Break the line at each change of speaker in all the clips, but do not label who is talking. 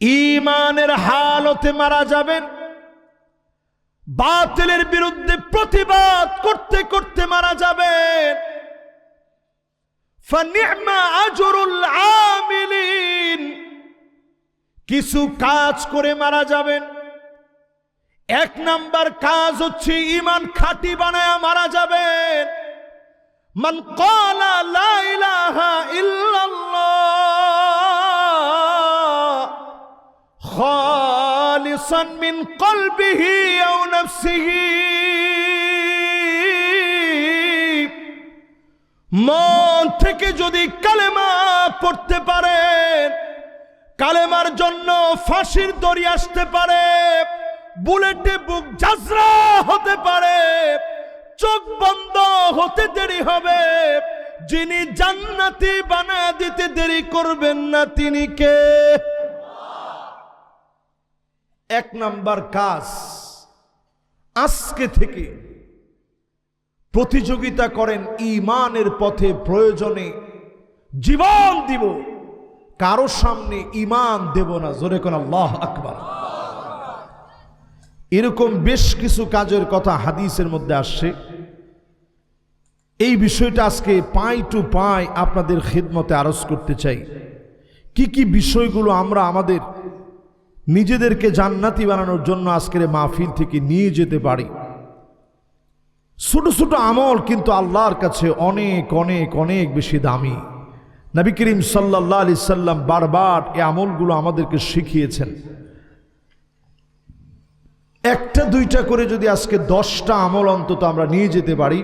ঈমানের হালতে মারা যাবেন, বাতিলের বিরুদ্ধে প্রতিবাদ করতে করতে মারা যাবেন। ফানি'মা আজরুল আমিলিন, কিছু কাজ করে মারা যাবেন। এক নাম্বার কাজ হচ্ছে ঈমান খাঁটি বানায়া মারা যাবেন। মান ক্বালা লা ইলাহা ইল্লাল্লাহ খালিসান মিন কলবিহি আও নাফসিহি, মন থেকে যদি কালেমা পড়তে পারেন, কালেমার জন্য ফাঁসির দড়ি আসতে পারে, বুলেটে বুক জাজরা হতে পারে, চোখ বন্ধ হতে দেরি হবে, যিনি জান্নাতি বানায় দিতে দেরি করবেন না তিনি কে? এক নাম্বার কাজ, আজকে থেকে প্রতিযোগিতা করেন ঈমানের পথে, প্রয়োজনে জীবন দিব, কারো সামনে ঈমান দেব না। জোরে কোন আল্লাহু আকবার। এরকম বেশ কিছু কাজের কথা হাদিসের মধ্যে আসছে। এই বিষয়টা আজকে পাই টু পাই আপনাদের খিদমতে আরজ করতে চাই। কি কি বিষয়গুলো আমরা আমাদের নিজেদেরকে জান্নাতি বানানোর জন্য আজকের মাহফিল থেকে নিয়ে যেতে পারি। ছোট ছোট আমল কিন্তু আল্লাহর কাছে অনেক অনেক অনেক বেশি দামি। নবী করিম সাল্লাল্লাহু আলাইহি সাল্লাম বারবার এই আমলগুলো আমাদেরকে শিখিয়েছেন। একটা দুইটা করে যদি আজকে 10টা আমল অন্তত আমরা নিয়ে যেতে পারি,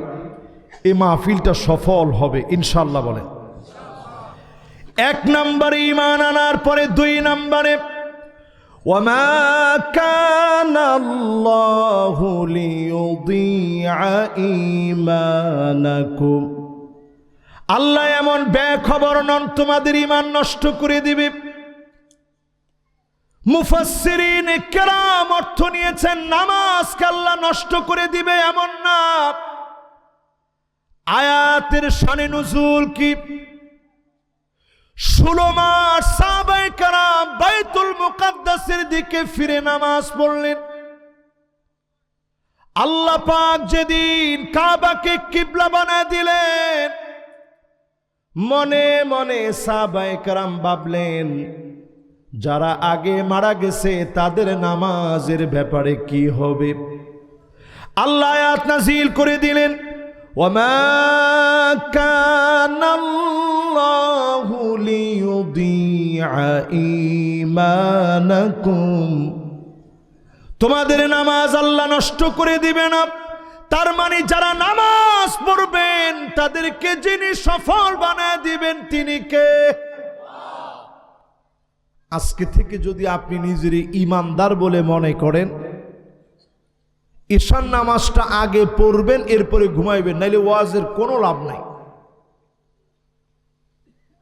এই মাহফিলটা সফল হবে ইনশাআল্লাহ। বলেন এক নম্বরে ঈমান আনার পরে 2 নম্বরে ওয়ামা কানা আল্লাহু লিয়ুদিআ ঈমানাকুম, আল্লাহ এমন বেখবর নন তোমাদের ঈমান নষ্ট করে দিবে। মুফাসসিরিন কেরাম অর্থ নিয়েছেন নামাজকে আল্লাহ নষ্ট করে দিবে এমন না। আয়াতের শানে নুজুল কি? 16 মাস সাহাবায়ে কেরাম বাইতুল মুকাদ্দাসের দিকে ফিরে নামাজ পড়লেন। আল্লাহ পাক যেদিন কাবাকে কিবলা বানায় দিলেন, মনে মনে সাহাবায়ে কেরাম ভাবলেন যারা আগে মারা গেছে তাদের নামাজের ব্যাপারে কি হবে? আল্লাহ আয়াত নাযিল করে দিলেন, ওয়ামা কানাল্লাহু লিয়ুদিআ ঈমানাকুম, তোমাদের নামাজ আল্লাহ নষ্ট করে দিবে না। তার মানে যারা নামাজ পড়বেন তাদেরকে যিনি সফল বানায় দিবেন তিনি কে? আজকে থেকে যদি আপনি নিজের ঈমানদার বলে মনে করেন, ঈশান নামাজটা আগে পড়বেন, এরপরে ঘুমাইবেন, নাইলে ওয়াজের কোনো লাভ নাই।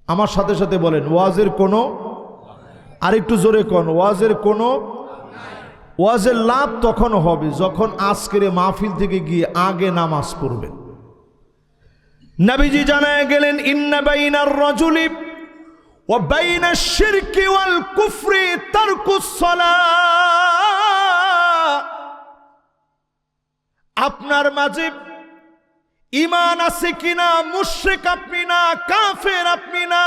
আমার সাথে সাথে বলেন ওয়াজের কোনো, আরেকটু জোরে কোন, ওয়াজের কোনো, ওয়াজের লাভ তখন হবে যখন আজকের মাহফিল থেকে গিয়ে আগে নামাজ পড়বেন। নবীজি জানায় গেলেন, ইন্না বাইনার রাজুলি ওয়া বাইনাশ শিরকি ওয়াল কুফরি তারকুস সালাহ, আপনার মাঝে ঈমান আছে কিনা, মুশরিক আপনি না, কাফের আপনি না,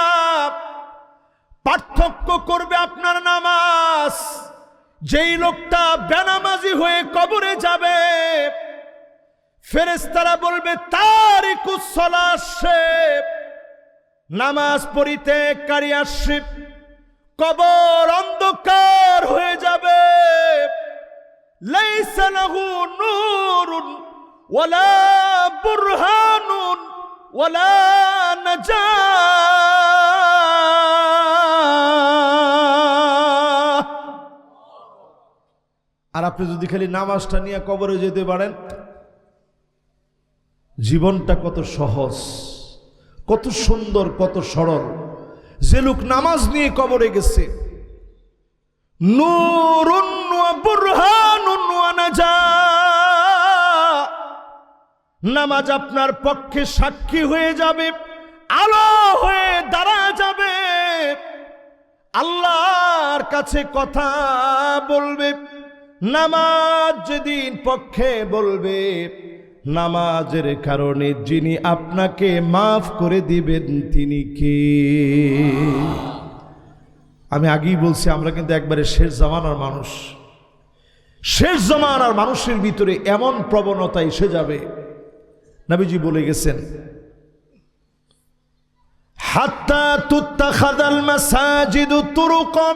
পার্থক্য করবে আপনার নামাজ। যেই লোকটা বেনামাজি হয়ে কবরে যাবে, ফেরেশতারা বলবে তারিকুস সালাহ, সে নামাজ পরিত্যাগকারী আসে। কবর অন্ধকার হয়ে যাবে, লাইসা লাহু নূরুন ওয়ালা বুরহানুন ওয়ালা নাজাহ। আর আপনি যদি খালি নামাজটা নিয়ে কবরে যেতে পারেন, জীবনটা কত সহজ, কত সুন্দর, কত সরল। যে লোক নামাজ নিয়ে কবরে গেছে, নূরুন ওয়া বুরহানুন ওয়া নাজাহ, নামাজ আপনার পক্ষে সাক্ষী হয়ে যাবে, আলো হয়ে দাঁড়া যাবে। আল্লাহর কাছে কথা বলবে, নামাজ যেদিন পক্ষে বলবে, নামাজের কারণে যিনি আপনাকে মাফ করে দিবেন তিনি কে? আমি আগেই বলছি, আমরা কিন্তু একবারে শেষ জামানার মানুষ। শেষ জামানার মানুষের ভিতরে এমন প্রবণতা এসে যাবে, নবীজি বলে গেছেন, হাত্তা তুত্তাখাযাল মাসাজিদু তুরুকা,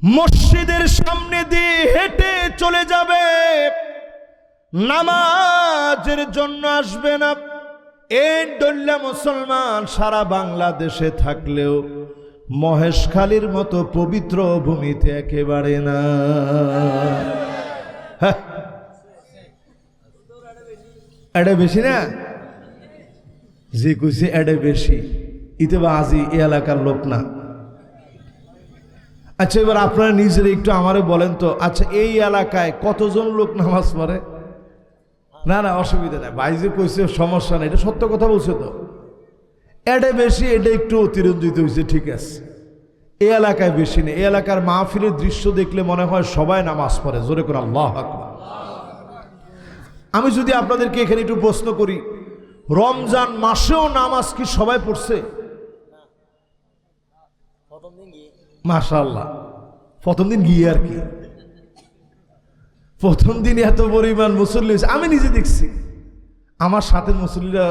মসজিদের সামনে দিয়ে হেঁটে চলে যাবে, নামাজের জন্য আসবে না। এই ডল্লা মুসলমান সারা বাংলাদেশে থাকলেও মহেশখালীর মতো পবিত্র ভূমিতে একেবারে না। এটা বেশি না, যে কইছে এটা বেশি, ইতে বা আজি এ এলাকার লোক না। আচ্ছা, এবার আপনারা নিজেরা একটু আমারে বলেন তো, আচ্ছা এই এলাকায় কতজন লোক নামাজ পড়ে? না না, অসুবিধা নাই, ভাই যে কইছে সমস্যা নেই, এটা সত্য কথা বলছে তো। এটা বেশি, এটা একটু অতিরঞ্জিত হয়েছে, ঠিক আছে। এই এলাকায় বেশি নেই। এই এলাকার মাহফিলের দৃশ্য দেখলে মনে হয় সবাই নামাজ পড়ে। জোরে করে আল্লাহু আকবার। আমি যদি আপনাদেরকে এখানে একটু প্রশ্ন করি, রমজান মাসেও নামাজ কি সবাই পড়ছে? মাশাআল্লাহ, প্রথম দিন গিয়ে আর কি, প্রথম দিন এত পরিমাণ মুসল্লি হয়েছে। আমি নিজে দেখছি, আমার সাথে মুসল্লিরা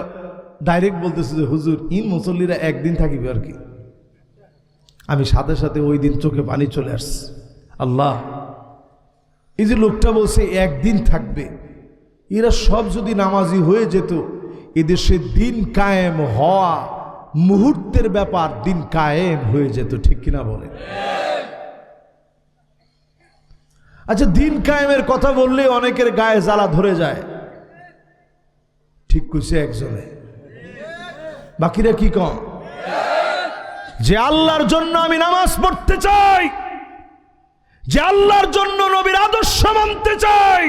ডাইরেক্ট বলতেছে যে হুজুর, ইন মুসল্লিরা একদিন থাকিবে আর কি। আমি সাথে সাথে ওই দিন চোখে পানি চলে আসছে। আল্লাহ, এই যে লোকটা বলছে একদিন থাকবে, এরা সব যদি নামাজি হয়ে যেত, এদেশে দিন কায়েম হওয়া মুহূর্তের ব্যাপার, দিন কায়েম হয়ে যেত, ঠিক কিনা বলে? আচ্ছা, দিন কায়েমের কথা বললে অনেকের গায়ে জ্বালা ধরে যায়, ঠিক কইছে একজনে, বাকিরা কি কম? যে আল্লাহর জন্য আমি নামাজ পড়তে চাই, যে আল্লাহর জন্য নবীর আদর্শ মানতে চাই,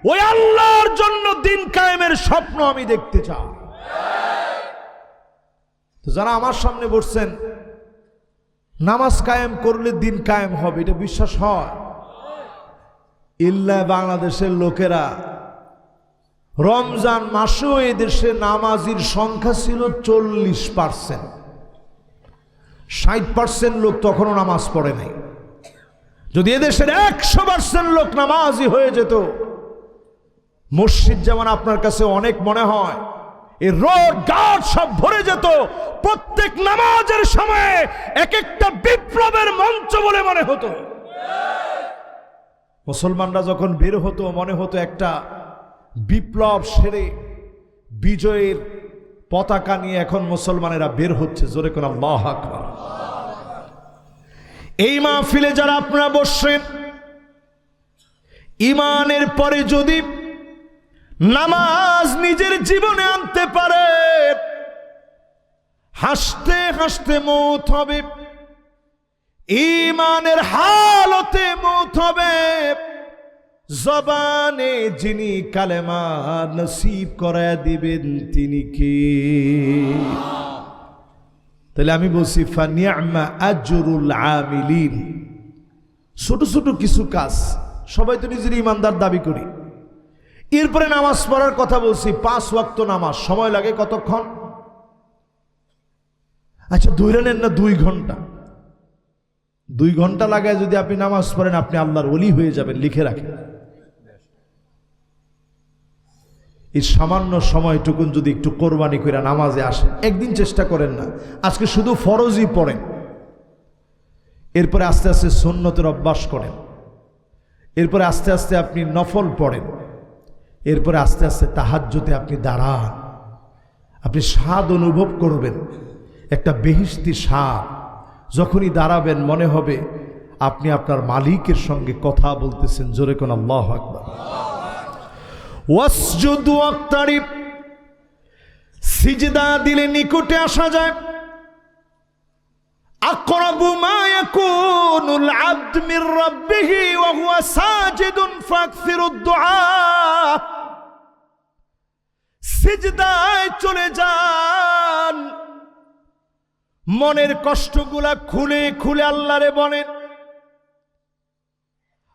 ওই আল্লাহর জন্য দিন কায়েমের স্বপ্ন আমি দেখতে চাই। তো যারা আমার সামনে বসছেন, নামাজ কায়েম করলে দিন কায়েম হবে, এটা বিশ্বাস হয়? ইল্লা বাংলাদেশের লোকেরা রমজান মাসেও এদেশে নামাজির সংখ্যা ছিল 40%। 60% লোক তখনও নামাজ পড়ে নাই। যদি এদেশের 100% লোক নামাজি হয়ে যেত, মসজিদ যেমন আপনার কাছে অনেক মনে হয়, এই রোড ঘাট সব ভরে যেত, প্রত্যেক নামাজের সময়ে এক একটা বিপ্লবের মঞ্চ বলে মনে হতো। মুসলমানরা যখন বের হতো, মনে হতো একটা বিপ্লব সেরে বিজয়ের পতাকা নিয়ে এখন মুসলমানেরা বের হচ্ছে। জোরে কোন আল্লাহু আকবার। এই মাহফিলে যারা আপনারা বসছেন, ঈমানের পরে যদি নামাজ নিজের জীবনে আনতে পারে, হাসতে হাসতে মৌত হবে, ঈমানের হালতে মৌত হবে। জবানে যিনি কালেমা নসিব করায় দিবেন তিনি কে? তাহলে আমি বলছি, ফানিআমা আজরুল আমিলিন। ছোট ছোট কিছু কাজ, সবাই তো নিজের ইমানদার দাবি করি। এরপরে নামাজ পড়ার কথা বলছি, 5 ওয়াক্ত নামাজ সময় লাগে কতক্ষণ? আচ্ছা ধরে নেন না 2 ঘন্টা। 2 ঘন্টা লাগায় যদি আপনি নামাজ পড়েন, আপনি আল্লাহর ওলি হয়ে যাবেন, লিখে রাখেন। এই সামান্য সময়টুকুন যদি একটু কোরবানি করে নামাজে আসেন, একদিন চেষ্টা করেন না, আজকে শুধু ফরজই পড়েন, এরপরে আস্তে আস্তে সুন্নতের অভ্যাস করেন, এরপরে আস্তে আস্তে আপনি নফল পড়েন, এরপরে আস্তে আস্তে তাহাজ্জুদে আপনি দাঁড়ান। আপনি স্বাদ অনুভব করবেন, একটা বেহেশতি স্বাদ। যখনই দাঁড়াবেন মনে হবে আপনি আপনার মালিকের সঙ্গে কথা বলতেছেন। জোরে কোন আল্লাহু আকবার। ওয়াসজুদ ওয়াক্তারিব, সিজদা দিলে নিকটে আসা যায়। আকরাবু মা ইয়াকুনুল আবদ মির রাব্বিহি ওয়া হুয়া সাজিদুন ফাকসিরুদ দুআ। সিজদায় চলে যান, মনের কষ্টগুলা খুলে খুলে আল্লাহরে বলেন,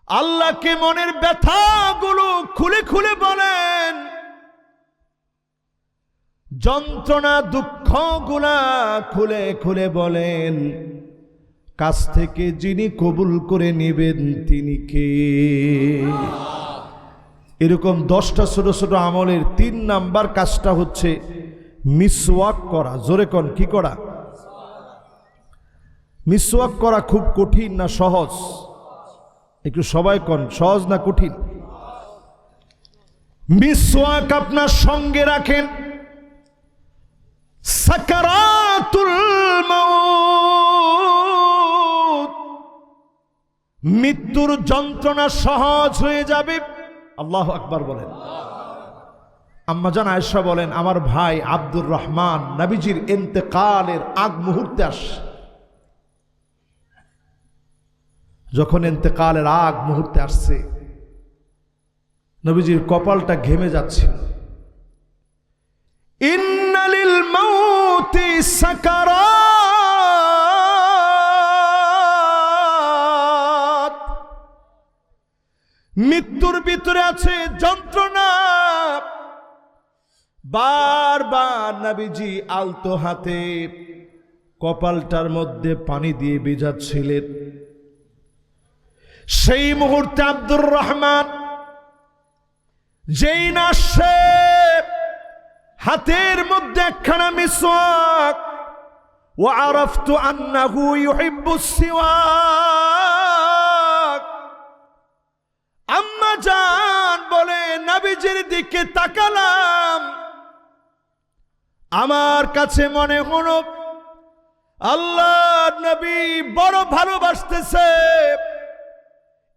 আল্লাহকে মনের ব্যথাগুলো খুলে খুলে বলেন, যন্ত্রণা দুঃখগুলা খুলে খুলে বলেন, কাছ থেকে যিনি কবুল করে নেবেন তিনি কে। এরকম 10টা ছোট ছোট আমলের 3 নাম্বার কাজটা হচ্ছে মিসওয়াক করা। জোরে কোন, কি করা? মিসওয়াক করা খুব কঠিন না সহজ? একটু সবাই কোন, সহজ না কঠিন? মিসওয়াক আপনার সঙ্গে রাখেন, সাকারাতুল মাউত, মৃত্যুর যন্ত্রণা সহজ হয়ে যাবে। আল্লাহু আকবার বলেন। আম্মাজান আয়েশা বলেন, আমার ভাই আব্দুর রহমান নবীজির ইন্তেকালের আগ মুহূর্তে আসে। যখন ইন্তেকালের আগ মুহূর্তে আসছে, নবীজির কপালটা ঘেমে যাচ্ছে। ইন্না লিল মাউতি সাকারাত, মৃত্যুর ভিতরে আছে যন্ত্রণা। বারবার নবীজি আলতো হাতে কপালটার মধ্যে পানি দিয়ে ভিজাচ্ছিলেন। সেই মুহূর্তে আব্দুর রহমান যেই না সে হাতের মধ্যে একখানা মিসওয়াক, ওয়া আরাফতু আন্নাহু ইউহিব্বুস সিওয়াক, আম্মা জান বলে নবীজির দিকে তাকালাম, আমার কাছে মনে হলো আল্লাহর নবী বড় ভালোবাসতেছে,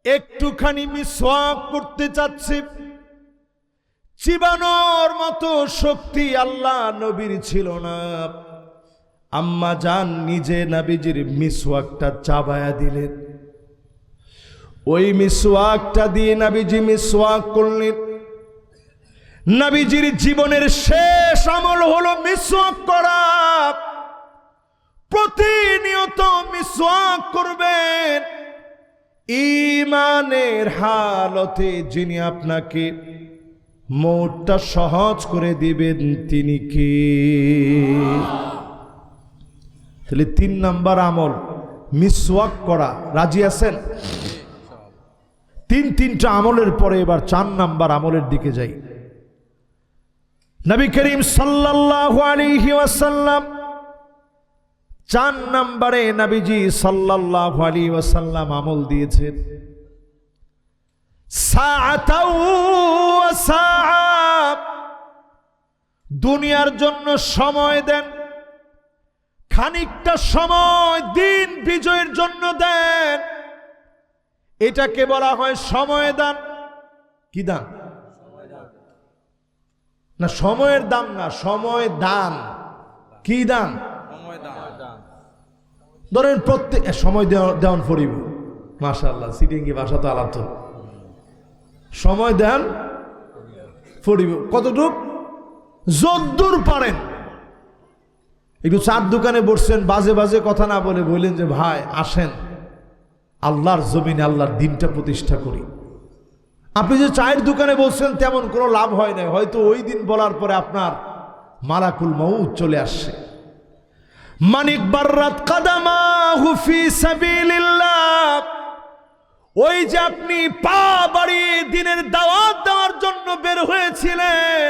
একটুখানি মিসওয়াক করতে চাচ্ছে। চিবানোর মতো শক্তি আল্লাহ নবীর ছিল না। আম্মা জান নিজে নবীজির মিসওয়াকটা চাবায়া দিলেন। ওই মিসওয়াকটা দিয়ে নবীজি মিসওয়াক করলেন। নবীজির জীবনের শেষ আমল হলো মিসওয়াক করা। প্রতিনিয়ত মিসওয়াক করবেন। ঈমানের হালতে যিনি আপনাকে মৌতটা সহজ করে দিবেন তিনি কে? তাহলে 3 নাম্বার আমল মিসওয়াক করা। রাজি আছেন? 3টা আমলের পরে এবার 4 নাম্বার আমলের দিকে যাই। নবী করিম সাল্লাল্লাহু আলাইহি ওয়াসাল্লাম 4 নম্বরে নবীজি সাল্লাল্লাহু আলাইহি ওয়াসাল্লাম আমল দিয়েছেন, সাআতাও ওয়া সাআ, দুনিয়ার জন্য সময় দেন, খানিকটা সময় দিন বিজয়ের জন্য দেন। এটাকে বলা হয় সময় দান। কি দান? না সময়ের দাম না, সময় দান। কি দান? ধরেন প্রত্যেক সময় দেওয়ান ফরিব, মাশাআল্লাহ সিটিঙ্গি ভাষা তো আলাপ। তো সময় দেন ফরিব কতটুক? যদ্দূর পারেন। একটু চার দোকানে বসছেন, বাজে বাজে কথা না বলে বললেন যে ভাই আসেন আল্লাহর জমিনে আল্লাহর দিনটা প্রতিষ্ঠা করি। আপনি যে চায়ের দোকানে বলছেন তেমন কোনো লাভ হয় না, হয়তো ওই দিন বলার পরে আপনার মালাকুল মউত চলে আসছে। মানিক বাররাত কাদামাহু ফি সাবিলিল্লাহ, ওই যে আপনি পা বাড়িয়ে দিনের দাওয়াত দেওয়ার জন্য বের হয়েছিলেন,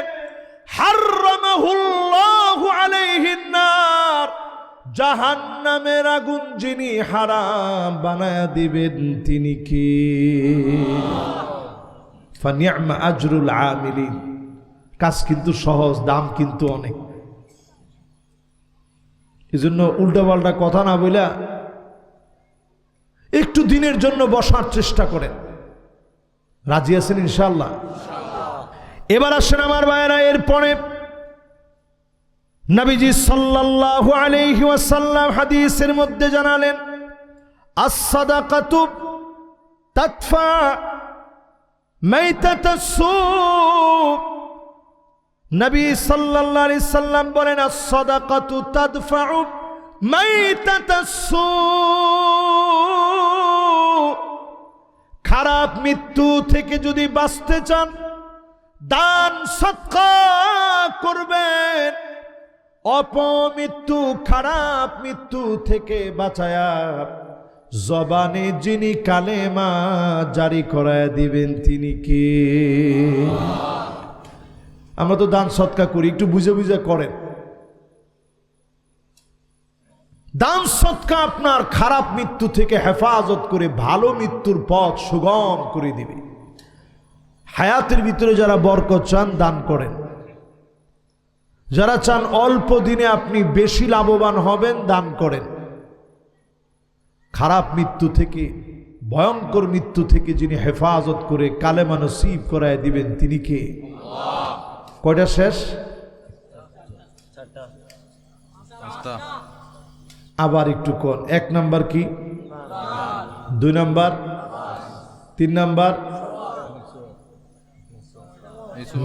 হাররামাহুল্লাহু আলাইহিন নার, জাহান্নামের আগুন যিনি হারাম বানায়া দিবেন তিনি কে? ফানি'মা আজরুল আমিলিন। কাজ কিন্তু সহজ, দাম কিন্তু অনেক। এজন্য উল্টাপাল্টা কথা না বইলা একটু দিনের জন্য বসার চেষ্টা করেন। রাজি আছেন ইনশাআল্লাহ? এবার আসেন আমার ভাইরা, এরপরে নবীজি সাল্লাল্লাহু আলাইহি ওয়াসাল্লাম হাদিসের মধ্যে জানালেন, আস-সাদাকাতু তাদফা মাইতাতাস সূক। নবী সাল্লাল্লাহু আলাইহি সাল্লাম বলেন, আস-সাদাকাতু তাদফাউ মাইতাতাসসু, খারাপ মৃত্যু থেকে যদি বাঁচতে চান দান সদকা করবেন। অপমৃত্যু, খারাপ মৃত্যু থেকে বাঁচায়া জবানে যিনি কালেমা জারি করায় দিবেন তিনি কে? আমরা তো দান সদকা করি, একটু বুঝে বুঝে করেন। দান সদকা আপনার খারাপ মৃত্যু থেকে হেফাজত করে ভালো মৃত্যুর পথ সুগম করে দিবে। হায়াতের ভিতরে যারা বরকত চান দান করেন, যারা চান অল্প দিনে আপনি বেশি লাভবান হবেন দান করেন। খারাপ মৃত্যু থেকে, ভয়ঙ্কর মৃত্যু থেকে যিনি হেফাজত করে কালেমা নসিব করায় দিবেন তিনি কে? কয়টা শেষ? আবার একটু কোন। 1 নাম্বার কি, 2 নাম্বার, 3 নাম্বার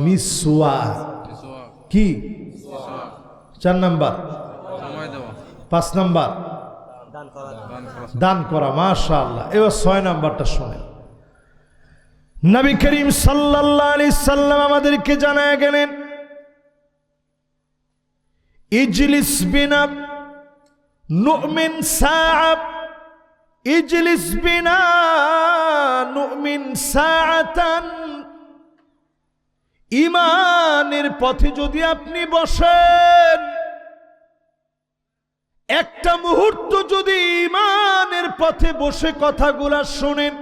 মিসওয়াক কি, 4 নাম্বার, 5 নাম্বার দান করা। মাশাআল্লাহ। এবার 6 নাম্বারটা শোনেন। নবী করিম সাল্লাল্লাহু আলাইহি সাল্লাম আমাদেরকে জানায় গেলেন, ইজলিস বিনা নুমিন সাআব, ইজলিস বিনা নুমিন সাআতান। ঈমানের পথে যদি আপনি বসেন, একটা মুহূর্ত যদি ঈমানের পথে বসে কথাগুলা শোনেন।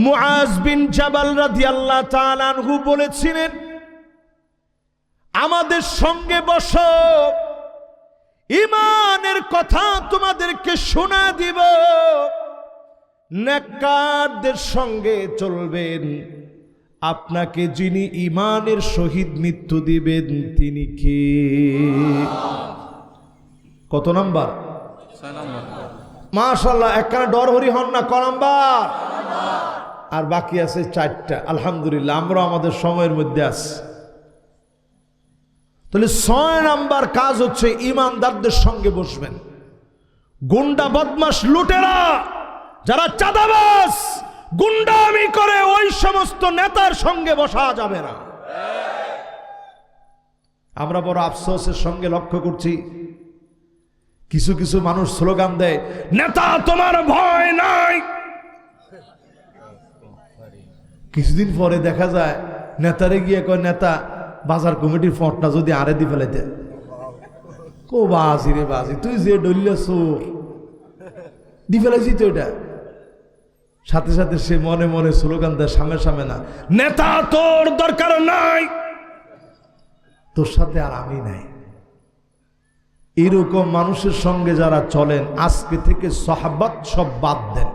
মুআজ বিন জাবাল রাদিয়াল্লাহু তাআলা আনহু বলেছিলেন, আমাদের সঙ্গে বসো, ঈমানের কথা তোমাদেরকে শোনা দিব। নেককারদের সঙ্গে চলবেন, আপনাকে যিনি ঈমানের সহিত মৃত্যু দিবেন তিনি কে? কত নাম্বার? 6 নাম্বার। মাশাআল্লাহ। একখানা ডর হরি হন না। ক নাম্বার? আর বাকি আছে 4টা। আলহামদুলিল্লাহ, আমরা আমাদের সময়ের মধ্যে আছি। তাহলে 6 নাম্বার কাজ হচ্ছে ঈমানদারদের সঙ্গে বসবেন। গুন্ডা, বদমাশ, লুটেরা, যারা চাঁদাবাজ, গুন্ডামি করে, ওই সমস্ত নেতার সঙ্গে বসা যাবে না। আমরা বড় আফসোসের সঙ্গে লক্ষ্য করছি, কিছু কিছু মানুষ স্লোগান দেয়, নেতা তোমার ভয় নাই। কিছুদিন পরে দেখা যায় নেতারে গিয়ে কয়, নেতা বাজার কমিটির ফটটা যদি আরে দি ফেলাইতে। কো বাজি রে বাজি, তুই যে ডলিলে চোর দি ফেলাইছি তো। এটা সাথে সাথে সে মনে মনে স্লোগান দেয়, সামনে সামনে না, নেতা তোর দরকার নাই, তোর সাথে আর আমি নাই। এরকম মানুষের সঙ্গে যারা চলেন, আজকে থেকে সাহাবাত সব বাদ দেন।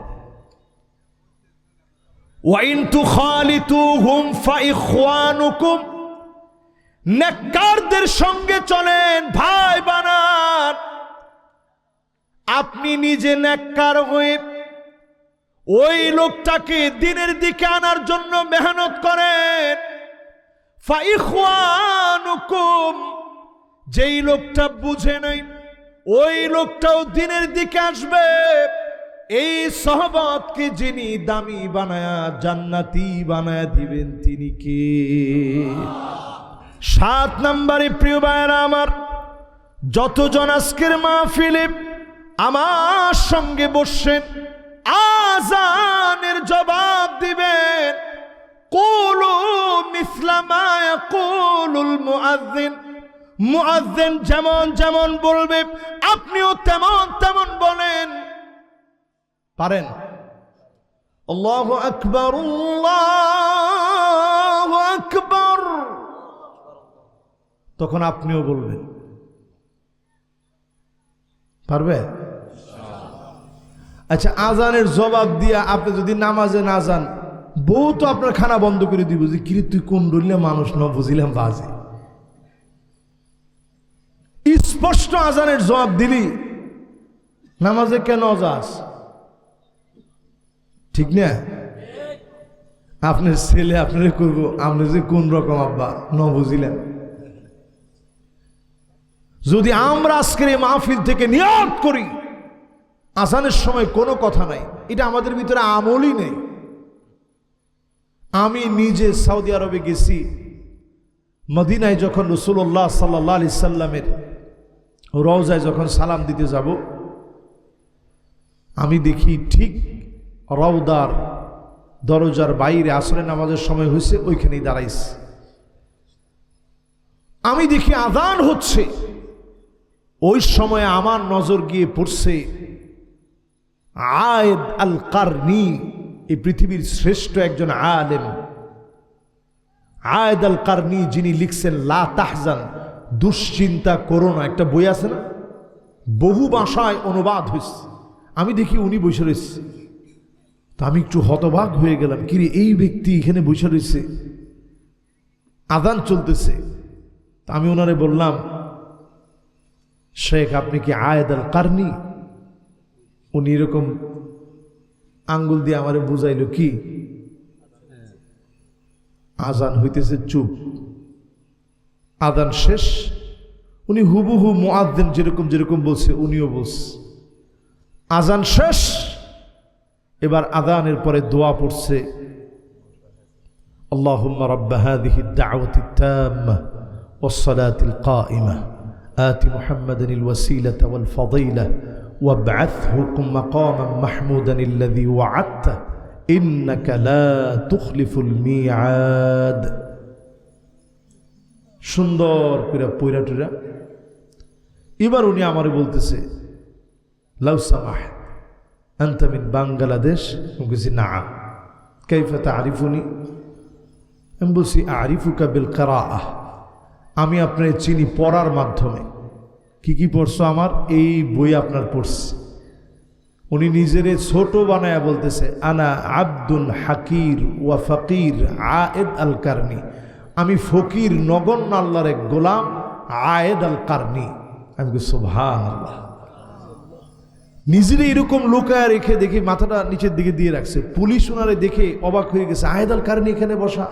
ওয়াইন তুখালিতুহুম ফাইখওয়ানুকুম, নেককারদের সঙ্গে চলেন, ভাই বানান। আপনি নিজে নেককার হয়ে ওই লোকটাকে দিনের দিকে আনার জন্য মেহনত করেন। ফাইখওয়ানুকুম, যেই লোকটা বুঝে নাই ওই লোকটাও দিনের দিকে আসবে। এই সহবতকে যিনি দামি বানায়া জান্নাতি বানায়া দিবেন তিনি কে? 7 নম্বরে প্রিয় ভাইরা আমার, যতজন আজকের মাহফিলে আমার সঙ্গে বসছেন, আযানের জবাব দিবেন। কুলু মিসলা মা ইয়াকুলুল মুআজ্জিন, মুআজ্জিন যেমন যেমন বলবে আপনিও তেমন তেমন বলেন। পারেন? আল্লাহু আকবার, আল্লাহু আকবার, তখন আপনিও বলবেন। পারবে? আচ্ছা, আজানের জবাব দিয়া আপনি যদি নামাজে না যান, বউ তো আপনার খানা বন্ধ করে দিব, যে কিরে তুই কোন ডলিলে মানুষ ন বুঝিলাম বাজে। স্পষ্ট আজানের জবাব দিলি, নামাজে কেন যাস? ঠিক না? আপনার ছেলে আপনার করব, আপনি যে কোন রকম আব্বা ন বুঝিলেন। যদি আমরা আজকের এই মাহফিল থেকে নিয়ত করি আজানের সময় কোনো কথা নাই, এটা আমাদের ভিতরে আমলই নেই। আমি নিজে সৌদি আরবে গেছি, মদিনায় যখন রাসূলুল্লাহ সাল্লাল্লাহু আলাইহি সাল্লামের রওজায় যখন সালাম দিতে যাব, আমি দেখি ঠিক রওদার দরজার বাইরে আসরের নামাজের সময় হয়েছে, ওইখানেই দাঁড়াইছে। আমি দেখি আযান হচ্ছে, ওই সময় আমার নজর গিয়ে পড়ছে আয়েদ আল কারনি, এই পৃথিবীর শ্রেষ্ঠ একজন আলেম আয়েদ আল কারনি, যিনি লিখছেন লা তাহজান, দুশ্চিন্তা করো না, একটা বই আছে না, বহু ভাষায় অনুবাদ হয়েছে। আমি দেখি উনি বসে রয়েছে, তা আমি একটু হতবাক হয়ে গেলাম, কিরে এই ব্যক্তি এখানে বসে রয়েছে, আযান চলতেছে। তা আমি ওনারে বললাম, শেখ আপনি কি আয়েদ আল কারনি? উনি এরকম আঙ্গুল দিয়ে আমারে বুঝাইল কি আজান হইতেছে, চুপ। আজান শেষ, উনি হুবহু মুআজ্জিন যেরকম যেরকম বলছে উনিও বলছে। আজান শেষ, এবার আজানের পরে দোয়া পড়ছে, আল্লাহুম্মা রাব্বা হাযিহিদ দাওয়াতিত তাম্মাহ ওয়াস সালাতিল কাইমাহ আতি মুহাম্মাদানিল ওয়াসিলাতা ওয়াল ফাদিলাহ ওয়াবআথহু মাকামান মাহমুদান আল্লাযী ওয়া'আদতা ইন্নাকা লা তুখলিফুল মিআদ। সুন্দর করে পয়রা টুরা। এবার উনি আমারে বলতেছে, লাউ সামাহ আনতা মিন বাংলাদেশ? আমি বলছি না। কাইফা তা'রিফুনি? আমি বলছি আ'রিফুকা বিল কিরাআহ, আমি আপনার চিনি পড়ার মাধ্যমে। কি কি পড়ছো? আমার এই বই আপনার পড়ছি। উনি নিজেরে ছোট বানায়া বলতেছে, আনা আব্দুন হাকির ওয়া ফকির আয়েদ আল কারনি, আমি ফকির নগণ্য আল্লাহর এক গোলাম আয়েদ আল কারনি। আমি বলি সুবহানাল্লাহ। নিজেরে এরকম লুকায় রেখে দেখি মাথাটা নিচের দিকে দিয়ে রাখছে। পুলিশ ওনারে দেখে অবাক হয়ে গেছে, আয়েদ আল কারনি এখানে বসা।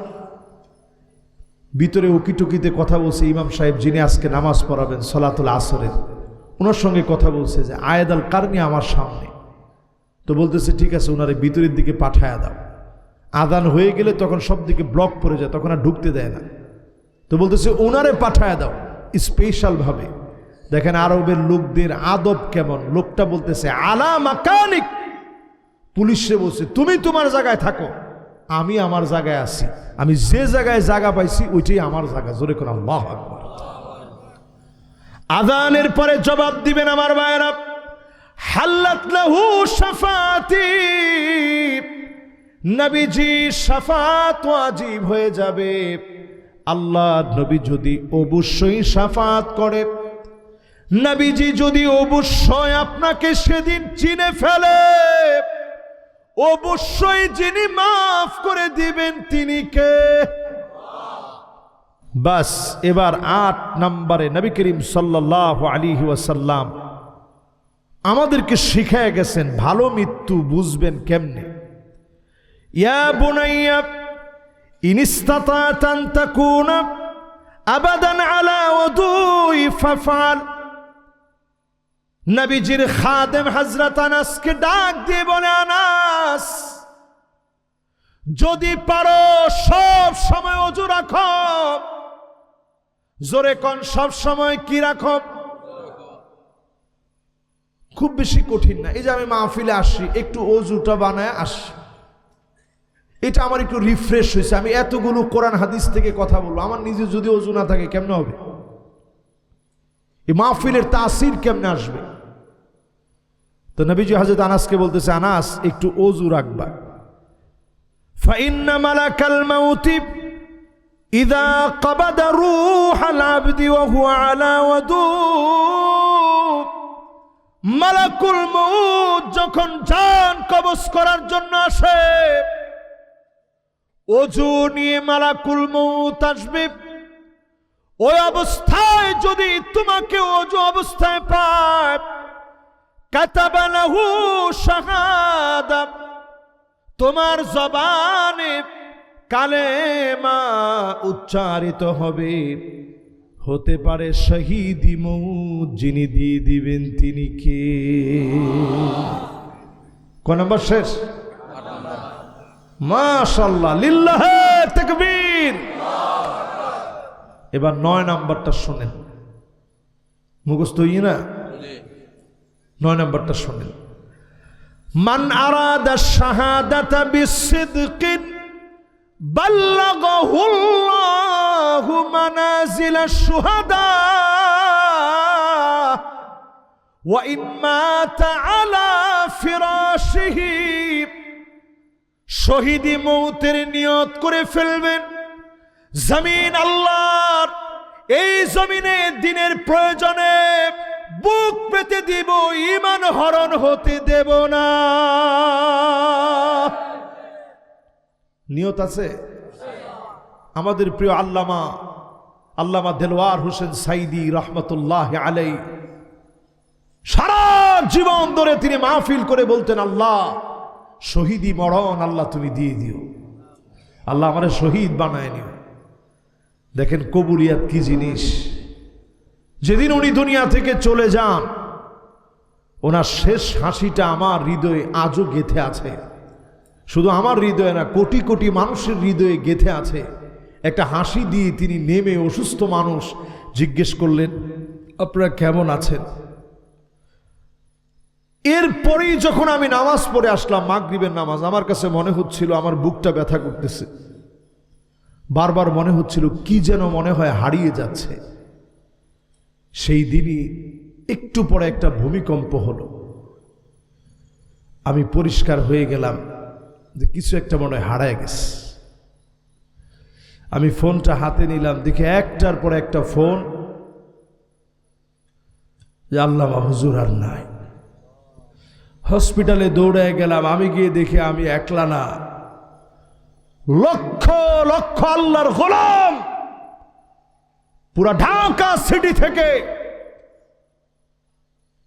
ভিতরে উকিটুকিতে কথা বলছে ইমাম সাহেব, যিনি আজকে নামাজ পড়াবেন সলাতুল আসরের, ওনার সঙ্গে কথা বলছে যে আয়েদ আল কারনি আমার সামনে। তো বলতেছে ঠিক আছে, ওনারে ভিতরের দিকে পাঠায়া দাও। আদান হয়ে গেলে তখন সব দিকে ব্লক পড়ে যায়, তখন আর ঢুকতে দেয় না। তো বলতেছে ওনারে পাঠায়া দাও স্পেশাল ভাবে। দেখেন আরবের লোকদের আদব কেমন। লোকটা বলতেছে আলা মাকানিক, পুলিশে বলছে তুমি তোমার জায়গায় থাকো, আমি আমার জায়গায় আছি, আমি যে জায়গায় জায়গা পাইছি ওইটাই আমার জায়গা। জোরে কোন আল্লাহু আকবার। আযানের পরে জবাব দিবেন আমার ভাইরা, হাল্লাত লাহু শাফাতি, নবীজি শাফাত ওয়াজিব হয়ে যাবে। আল্লাহ নবী যদি অবশ্যই শাফাত করে, নবীজি যদি অবশ্যই আপনাকে সেদিন চিনে ফেলে, অবশ্যই যিনি মাফ করে দিবেন তিনি কে? বাস এবার ৮ নম্বরে নবী করিম সাল্লাল্লাহু আলাইহি ওয়াসাল্লাম আমাদেরকে শিখায় গেছেন ভালো মৃত্যু বুঝবেন কেমনে। ইয়া বুনাইয়া ইন ইসতাতা'তা আন তাকুনা আবাদান আলা ওয়াদুই ফাফআল। নবীজির খাদেম হযরত আনাসকে ডাক দিয়ে বলে, আনাস যদি পারো সব সময় ওযু রাখো। জোরে কোন সব সময় কি রাখো? খুব বেশি কঠিন না। এই যে আমি মাহফিলে আসি, একটু ওযুটা বানায় আসি, এটা আমার একটু রিফ্রেশ হয়েছে। আমি এতগুলো কোরআন হাদিস থেকে কথা বলবো, আমার নিজে যদি ওযু না থাকে কেমনে হবে? এই মাহফিলের তাসির কেমনে আসবে? তো নবীজি হযরত আনাসকে বলতেছে, আনাস একটু ওযু রাখবা। ফাইন্না মালাকাল মাউতি ইযা ক্বাবাদা রূহাল আবদি ওয়া হুয়া আলা ওয়াদু, মালাকুল মউত যখন জান কবজ করার জন্য আসে, ওযু নিয়ে মালাকুল মউত আসবে। ওই অবস্থায় যদি তোমাকে ওযু অবস্থায় পায়, কাতাবা লাহু শাহাদা, তোমার জবানে কালেমা উচ্চারিত হবে, হতে পারে শহীদি মৌত, যিনি দিয়ে দিবেন তিনি কে? কোন নম্বর শেষ? মাশাআল্লাহ, লিল্লাহে তাকবীর। এবার 9 নাম্বারটা শোনেন, মুখস্থ হই না? 9 নাম্বারটা শোনেন। মান আরাদা শাহাদাতা বিসিদকিন বাল্লাগাহুল্লাহু মানাজিলাশ শুহাদা ওয়া ইন মাতা আলা ফিরাশিহি। শহীদি মৌতের নিয়ত করে ফেলবেন। জমিন আল্লাহর, এই জমিনে দিনের প্রয়োজনে বুক পেতে দিব, ঈমান হরণ হতে দেব না। নিয়ত আছে? আমাদের প্রিয় আল্লামা দেলওয়ার হোসেন সাইদি রহমতুল্লাহ আলাই সারা জীবন ধরে তিনি মাহফিল করে বলতেন, আল্লাহ শহীদি মরণ আল্লাহ তুমি দিয়ে দিও, আল্লাহ আমারে শহীদ বানায় নিও। দেখেন কবুলিয়াত কি জিনিস। যেদিন উনি দুনিয়া থেকে চলে যান, ওনার শেষ হাসিটা আমার হৃদয়ে আজও গেঁথে আছে। শুধু আমার হৃদয়ে না, কোটি কোটি মানুষের হৃদয়ে গেঁথে আছে। একটা হাসি দিয়ে তিনি নেমে অসুস্থ মানুষ জিজ্ঞেস করলেন, আপনারা কেমন আছেন? এরপরেই যখন আমি নামাজ পড়ে আসলাম, মাগরিবের নামাজ, আমার কাছে মনে হচ্ছিল আমার বুকটা ব্যথা করতেছে। বারবার মনে হচ্ছিল কি যেন মনে হয় হারিয়ে যাচ্ছে। সেই দিনই একটু পরে একটা ভূমিকম্প হলো। আমি পরিষ্কার হয়ে গেলাম যে কিছু একটা মনে হয় হারায় গেছে। আমি ফোনটা হাতে নিলাম, দেখি একটার পর একটা ফোন, যে আল্লামা হুজুর আর নাই। হসপিটালে দৌড়ায় গেলাম। আমি গিয়ে দেখি আমি একলা না, লক্ষ লক্ষ আল্লাহর গোলাম পুরা ঢাকা সিটি থেকে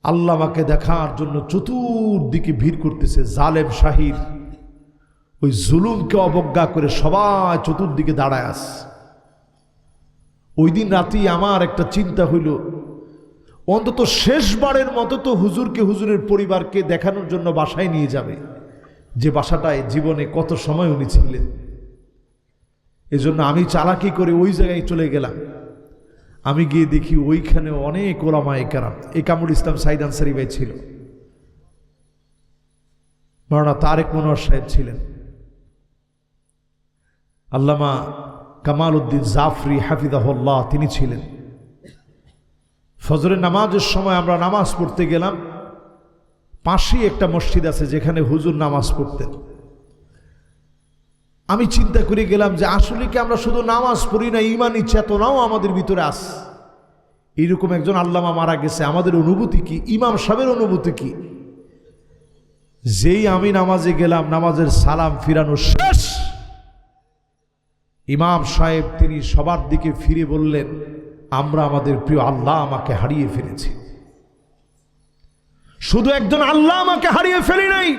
আল্লামাকে দেখার জন্য চতুর্দিকে ভিড় করতেছে। জালেম শাহির ওই জুলুমকে অবজ্ঞা করে সবাই চতুর্দিকে দাঁড়ায় আস। ওই দিন রাতেই আমার একটা চিন্তা হইল, অন্তত শেষবারের মতো তো হুজুরকে, হুজুরের পরিবারকে দেখানোর জন্য বাসায় নিয়ে যাবে, যে বাসাটায় জীবনে কত সময় উনি ছিলেন। এজন্য আমি চালাকি করে ওই জায়গায় চলে গেলাম। আমি গিয়ে দেখি ওইখানে অনেক ওলামায়ে কেরাম, একামুল ইসলাম সাইদ আনসারী ভাই ছিল, মাওলানা তারেক মনোয়ার সাহেব ছিলেন, আল্লামা কামাল উদ্দিন জাফরি হাফিজাহুল্লাহ তিনি ছিলেন। ফজরের নামাজের সময় আমরা নামাজ পড়তে গেলাম। পাশেই একটা মসজিদ আছে যেখানে হুজুর নামাজ পড়তেন। আমি চিন্তা করে গেলাম যে আসলে কি আমরা শুধু নামাজ পড়ি না, ইমানি চেতনাও আমাদের ভিতরে আস। এইরকম একজন আল্লামা মারা গেছে, আমাদের অনুভূতি কি? ইমাম সাহেবের অনুভূতি কি? যেই আমি নামাজে গেলাম, নামাজের সালাম ফিরানো শেষ, ইমাম সাহেব তিনি সবার দিকে ফিরে বললেন, আমরা আমাদের প্রিয় আল্লাহ আমাকে হারিয়ে ফেলেছি। শুধু একজন আল্লাহ আমাকে হারিয়ে ফেলি নাই,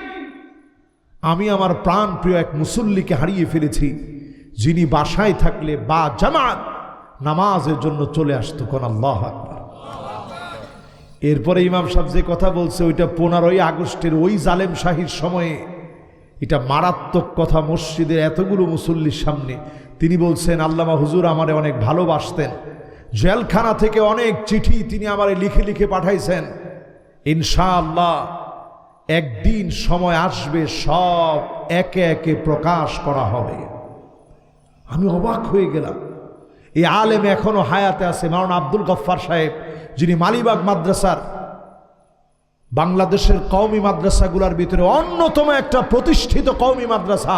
আমি আমার প্রাণ প্রিয় এক মুসল্লিকে হারিয়ে ফেলেছি, যিনি বাসায় থাকলে বা জামাত নামাজের জন্য চলে আসতো। কোন আল্লাহু আকবার। এরপরে ইমাম সাহেব যে কথা বলছে ওইটা 15ই আগস্টের ওই জালেম শাহীর সময়ে, এটা মারাত্মক কথা। মসজিদের এতগুলো মুসল্লির সামনে তিনি বলছেন, আল্লামা হুজুর আমারে অনেক ভালোবাসতেন, জেলখানা থেকে অনেক চিঠি তিনি আমারে লিখে লিখে পাঠাইছেন। ইনশাআল্লাহ একদিন সময় আসবে সব একে একে প্রকাশ করা হবে। আমি অবাক হয়ে গেলাম। এই আলেম এখনো হায়াতে আছে, মাওলানা আব্দুল গফফার সাহেব, যিনি মালিবাগ মাদ্রাসার, বাংলাদেশের কওমি মাদ্রাসাগুলোর ভিতরে অন্যতম একটা প্রতিষ্ঠিত কওমি মাদ্রাসা,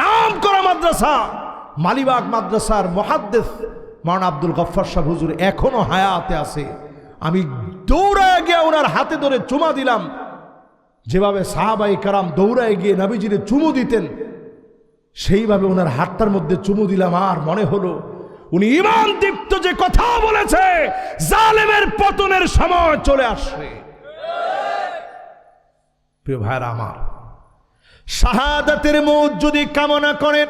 নাম করা মাদ্রাসা, মালিবাগ মাদ্রাসার মুহাদ্দিস মাওলানা আব্দুল গফফার সাহেব হুজুর এখনো হায়াতে আছে। আমি দৌড়ায় গিয়ে ওনার হাতে ধরে চুমা দিলাম, যেভাবে সাহাবায়ে কেরাম দৌড়ায় গিয়ে নবীজিরে চুমু দিতেন, সেইভাবে ওনার হাতটার মধ্যে চুমু দিলাম। আর মনে হলো উনি ঈমান দীপ্ত যে কথা বলেছে, জালেমের পতনের সময় চলে আসছে। প্রিয় ভাইরা আমার, শাহাদাতের মউত যদি কামনা করেন,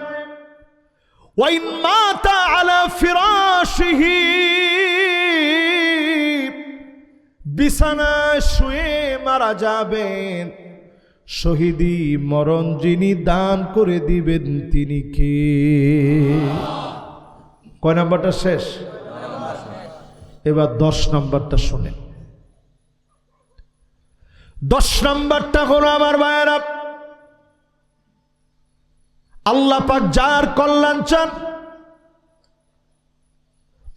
ওয়াইন মাতা আলা ফিরাশিহি, বিছানায় শুয়ে মারা যাবেন, শহীদি মরণ যিনি দান করে দিবেন তিনি কে? কয় নাম্বারটা শেষ? এবার 10 নাম্বারটা শুনেন। 10 নাম্বারটা হলো আমার ভাইয়েরা, আল্লাহ পাক যার কল্যাণ চান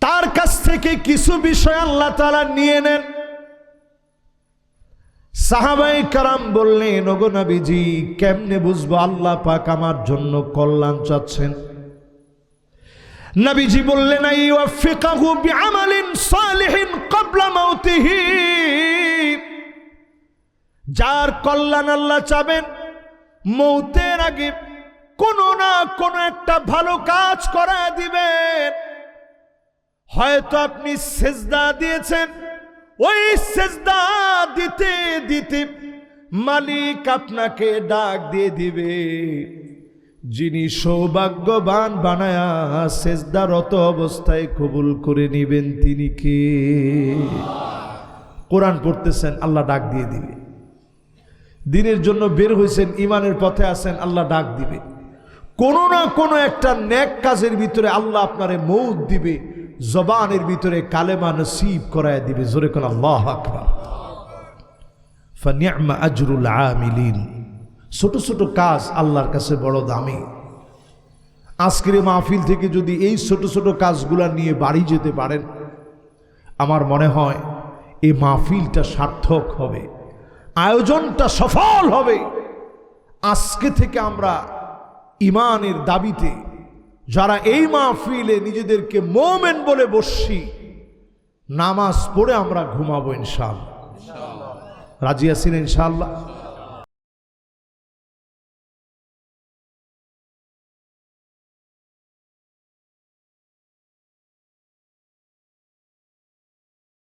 তার কাছ থেকে কিছু বিষয় আল্লাহ তাআলা নিয়ে নেন। সাহাবায়ে কেরাম বললেন, ওগো নবীজি কেমনে বুঝবো আল্লাহ পাক আমার জন্য কল্যাণ চাচ্ছেন? নবীজি বললেন, আইয়ুফিকাহু বিআমালিন সালিহিন ক্বাবলা মাউতিহি, যার কল্যাণ আল্লাহ চাবেন মৌতের আগে কোনো না কোনো একটা ভালো কাজ করা দিবেন। হয়তো আপনি সেজদা দিয়েছেন, ওই সেজদা দিতে দিতে মালিক আপনাকে ডাক দিয়ে দিবে, যিনি সৌভাগ্যবান বানায়া সেজদারত অবস্থায় কবুল করে নিবেন তিনি কে? কোরআন পড়তেছেন, আল্লাহ ডাক দিয়ে দিবে। দিনের জন্য বের হয়েছেন, ইমানের পথে আছেন, আল্লাহ ডাক দিবে। কোনো না কোনো একটা নেক কাজের ভিতরে আল্লাহ আপনারে মৌত দিবে, জবানের ভিতরে কালেমা নসিব করায় দিবে। জোরে কোন আল্লাহু আকবার। ফানি'মা আজরুল আমিলিন। ছোট ছোট কাজ আল্লাহর কাছে বড় দামি। আজকের মাহফিল থেকে যদি এই ছোট ছোট কাজগুলা নিয়ে বাড়ি যেতে পারেন, আমার মনে হয় এই মাহফিলটা সার্থক হবে, আয়োজনটা সফল হবে। আজকে থেকে আমরা ইমানের দাবিতে যারা এই মাহফিলে নিজেদেরকে মোমেন বলে বসছি, নামাজ পড়ে আমরা ঘুমাবো ইনশাআল্লাহ। রাজি আছেন ইনশাআল্লাহ?